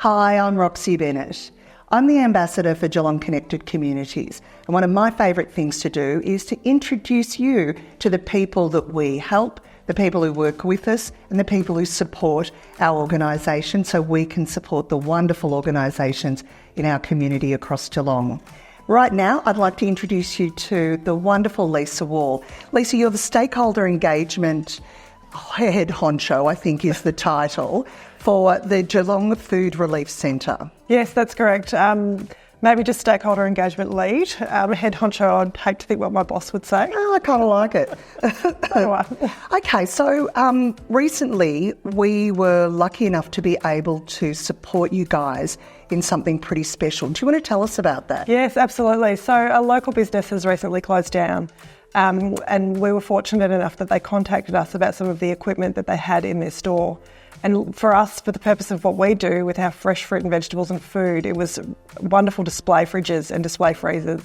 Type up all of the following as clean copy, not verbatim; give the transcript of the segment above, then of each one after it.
Hi, I'm Roxie Bennett. I'm the ambassador for Geelong Connected Communities, and one of my favourite things to do is to introduce you to the people that we help, the people who work with us, and the people who support our organisation so we can support the wonderful organisations in our community across Geelong. Right now, I'd like to introduce you to the wonderful Lisa Wall. Lisa, you're the stakeholder engagement head honcho, I think is the title, for the Geelong Food Relief Centre. Yes, that's correct. Maybe just stakeholder engagement lead. Head honcho, I'd hate to think what my boss would say. Oh, I kind of like it. Okay, so recently we were lucky enough to be able to support you guys in something pretty special. Do you want to tell us about that? Yes, absolutely. So a local business has recently closed down. And we were fortunate enough that they contacted us about some of the equipment that they had in their store. And for us, for the purpose of what we do with our fresh fruit and vegetables and food, it was wonderful display fridges and display freezers.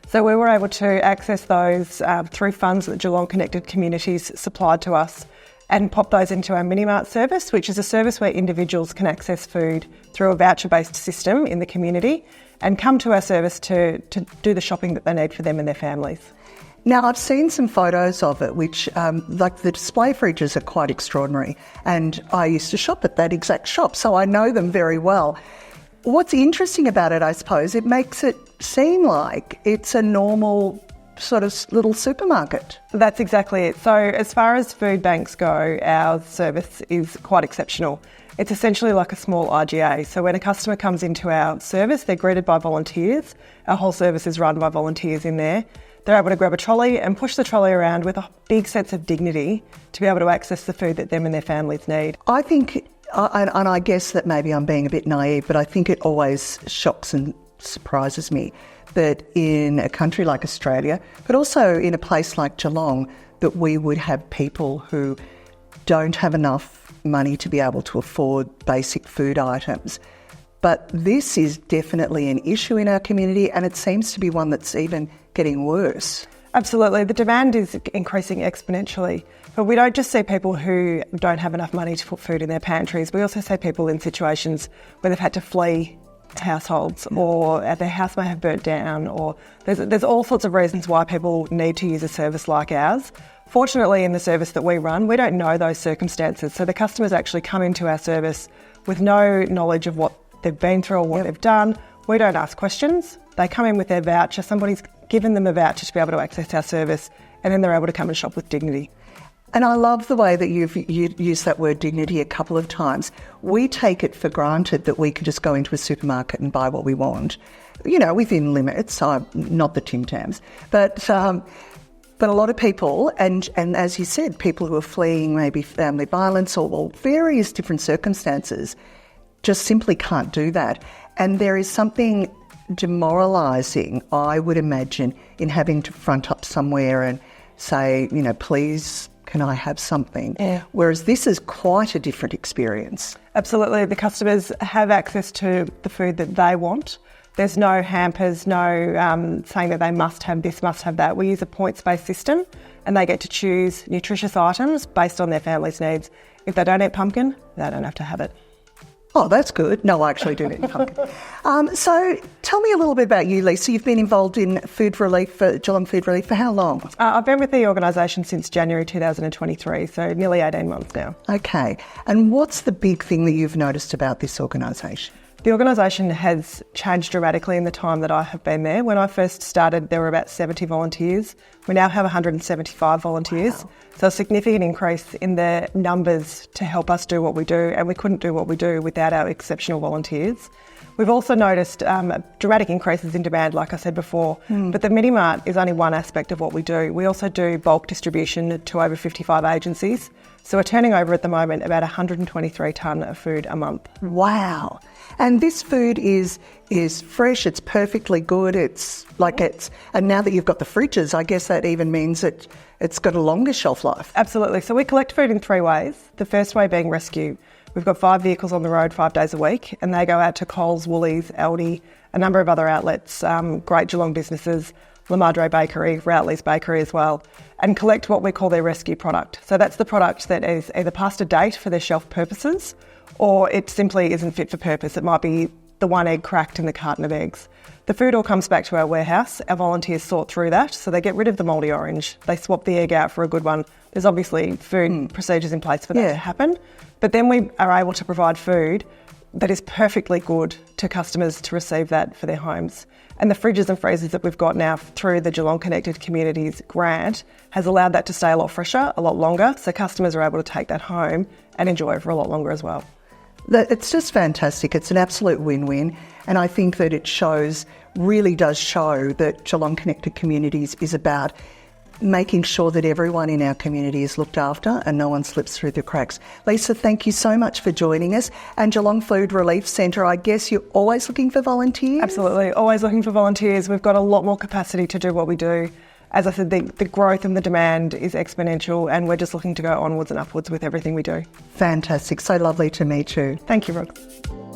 So we were able to access those through funds that Geelong Connected Communities supplied to us and pop those into our mini-mart service, which is a service where individuals can access food through a voucher-based system in the community and come to our service to do the shopping that they need for them and their families. Now, I've seen some photos of it, which, like the display fridges are quite extraordinary. And I used to shop at that exact shop, so I know them very well. What's interesting about it, I suppose, it makes it seem like it's a normal sort of little supermarket. That's exactly it. So as far as food banks go, our service is quite exceptional. It's essentially like a small IGA. So when a customer comes into our service, they're greeted by volunteers. Our whole service is run by volunteers in there. They're able to grab a trolley and push the trolley around with a big sense of dignity to be able to access the food that them and their families need. I think, and I guess that maybe I'm being a bit naive, but I think it always shocks and surprises me that in a country like Australia, but also in a place like Geelong, that we would have people who don't have enough money to be able to afford basic food items. But this is definitely an issue in our community, and it seems to be one that's even getting worse. Absolutely. The demand is increasing exponentially. But we don't just see people who don't have enough money to put food in their pantries. We also see people in situations where they've had to flee households, or their house may have burnt down, or there's all sorts of reasons why people need to use a service like ours. Fortunately, in the service that we run, we don't know those circumstances. So the customers actually come into our service with no knowledge of what they've been through or what they've done. We don't ask questions. They come in with their voucher. Somebody's given them a voucher to be able to access our service, and then they're able to come and shop with dignity. And I love the way that you've used that word dignity a couple of times. We take it for granted that we can just go into a supermarket and buy what we want, you know, within limits, not the Tim Tams. But a lot of people, and as you said, people who are fleeing maybe family violence or various different circumstances, just simply can't do that. And there is something demoralising, I would imagine, in having to front up somewhere and say, you know, please, can I have something? Yeah. Whereas this is quite a different experience. Absolutely. The customers have access to the food that they want. There's no hampers, no saying that they must have this, must have that. We use a points-based system, and they get to choose nutritious items based on their family's needs. If they don't eat pumpkin, they don't have to have it. Oh, that's good. No, I actually do eat pumpkin. So tell me a little bit about you, Lisa. You've been involved in food relief, Geelong Food Relief, for how long? I've been with the organisation since January 2023, so nearly 18 months now. Okay. And what's the big thing that you've noticed about this organisation? The organisation has changed dramatically in the time that I have been there. When I first started, there were about 70 volunteers. We now have 175 volunteers. Wow. So a significant increase in the numbers to help us do what we do, and we couldn't do what we do without our exceptional volunteers. We've also noticed dramatic increases in demand, like I said before, but the mini-mart is only one aspect of what we do. We also do bulk distribution to over 55 agencies. So we're turning over at the moment about 123 tonne of food a month. Wow. And this food is fresh, it's perfectly good, and now that you've got the fridges, I guess that even means that it's got a longer shelf life. Absolutely. So we collect food in 3 ways. The first way being rescue. We've got 5 vehicles on the road 5 days a week, and they go out to Coles, Woolies, Aldi, a number of other outlets, great Geelong businesses, La Madre Bakery, Routley's Bakery as well, and collect what we call their rescue product. So that's the product that is either past a date for their shelf purposes, or it simply isn't fit for purpose. It might be the one egg cracked in the carton of eggs. The food all comes back to our warehouse. Our volunteers sort through that, so they get rid of the mouldy orange. They swap the egg out for a good one. There's obviously food procedures in place for that to happen, but then we are able to provide food that is perfectly good to customers to receive that for their homes. And the fridges and freezers that we've got now through the Geelong Connected Communities grant has allowed that to stay a lot fresher, a lot longer, so customers are able to take that home and enjoy it for a lot longer as well. It's just fantastic. It's an absolute win-win. And I think that it really does show that Geelong Connected Communities is about making sure that everyone in our community is looked after and no one slips through the cracks. Lisa, thank you so much for joining us. And Geelong Food Relief Centre, I guess you're always looking for volunteers? Absolutely, always looking for volunteers. We've got a lot more capacity to do what we do. As I said, the growth and the demand is exponential, and we're just looking to go onwards and upwards with everything we do. Fantastic. So lovely to meet you. Thank you, Rox.